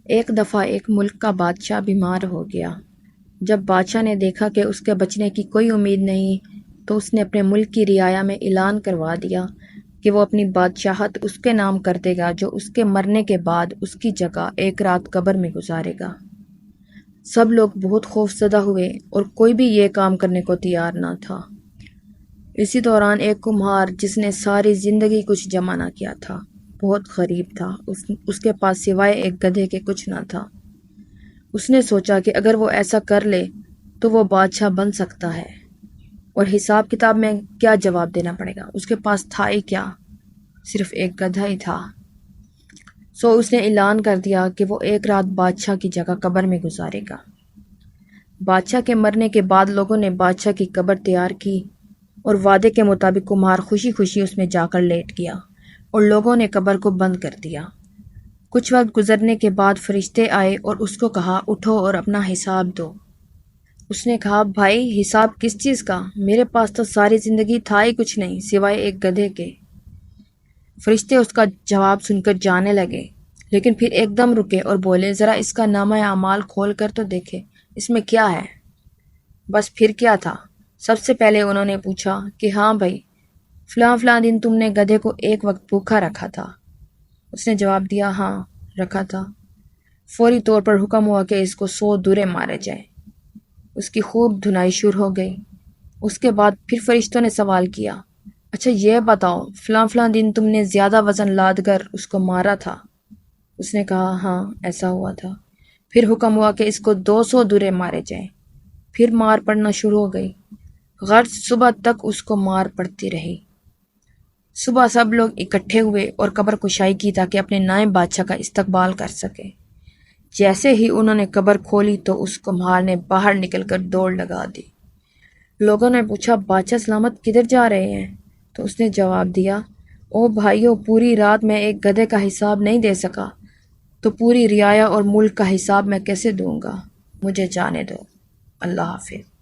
ایک دفعہ ایک ملک کا بادشاہ بیمار ہو گیا۔ جب بادشاہ نے دیکھا کہ اس کے بچنے کی کوئی امید نہیں تو اس نے اپنے ملک کی رعایا میں اعلان کروا دیا کہ وہ اپنی بادشاہت اس کے نام کر دے گا جو اس کے مرنے کے بعد اس کی جگہ ایک رات قبر میں گزارے گا۔ سب لوگ بہت خوفزدہ ہوئے اور کوئی بھی یہ کام کرنے کو تیار نہ تھا۔ اسی دوران ایک کمہار جس نے ساری زندگی کچھ جمع نہ کیا تھا، بہت غریب تھا، اس کے پاس سوائے ایک گدھے کے کچھ نہ تھا۔ اس نے سوچا کہ اگر وہ ایسا کر لے تو وہ بادشاہ بن سکتا ہے، اور حساب کتاب میں کیا جواب دینا پڑے گا، اس کے پاس تھا ہی کیا، صرف ایک گدھا ہی تھا۔ سو اس نے اعلان کر دیا کہ وہ ایک رات بادشاہ کی جگہ قبر میں گزارے گا۔ بادشاہ کے مرنے کے بعد لوگوں نے بادشاہ کی قبر تیار کی اور وعدے کے مطابق کمہار خوشی خوشی اس میں جا کر لیٹ گیا اور لوگوں نے قبر کو بند کر دیا۔ کچھ وقت گزرنے کے بعد فرشتے آئے اور اس کو کہا اٹھو اور اپنا حساب دو۔ اس نے کہا بھائی حساب کس چیز کا، میرے پاس تو ساری زندگی تھا ہی کچھ نہیں سوائے ایک گدھے کے۔ فرشتے اس کا جواب سن کر جانے لگے، لیکن پھر ایک دم رکے اور بولے ذرا اس کا نامہ اعمال کھول کر تو دیکھے اس میں کیا ہے۔ بس پھر کیا تھا، سب سے پہلے انہوں نے پوچھا کہ ہاں بھائی فلاں فلاں دن تم نے گدھے کو ایک وقت بھوکا رکھا تھا۔ اس نے جواب دیا ہاں رکھا تھا۔ فوری طور پر حکم ہوا کہ اس کو 100 دورے مارے جائیں۔ اس کی خوب دھنائی شروع ہو گئی۔ اس کے بعد پھر فرشتوں نے سوال کیا اچھا یہ بتاؤ فلاں فلاں دن تم نے زیادہ وزن لاد کر اس کو مارا تھا۔ اس نے کہا ہاں ایسا ہوا تھا۔ پھر حکم ہوا کہ اس کو 200 دورے مارے جائیں۔ پھر مار پڑنا شروع ہو گئی، غرض صبح تک اس کو مار پڑتی رہی۔ صبح سب لوگ اکٹھے ہوئے اور قبر کشائی کی تاکہ اپنے نائب بادشاہ کا استقبال کر سکے۔ جیسے ہی انہوں نے قبر کھولی تو اس کمہار نے باہر نکل کر دوڑ لگا دی۔ لوگوں نے پوچھا بادشاہ سلامت کدھر جا رہے ہیں؟ تو اس نے جواب دیا او بھائیو پوری رات میں ایک گدھے کا حساب نہیں دے سکا تو پوری رعایا اور ملک کا حساب میں کیسے دوں گا، مجھے جانے دو، اللہ حافظ۔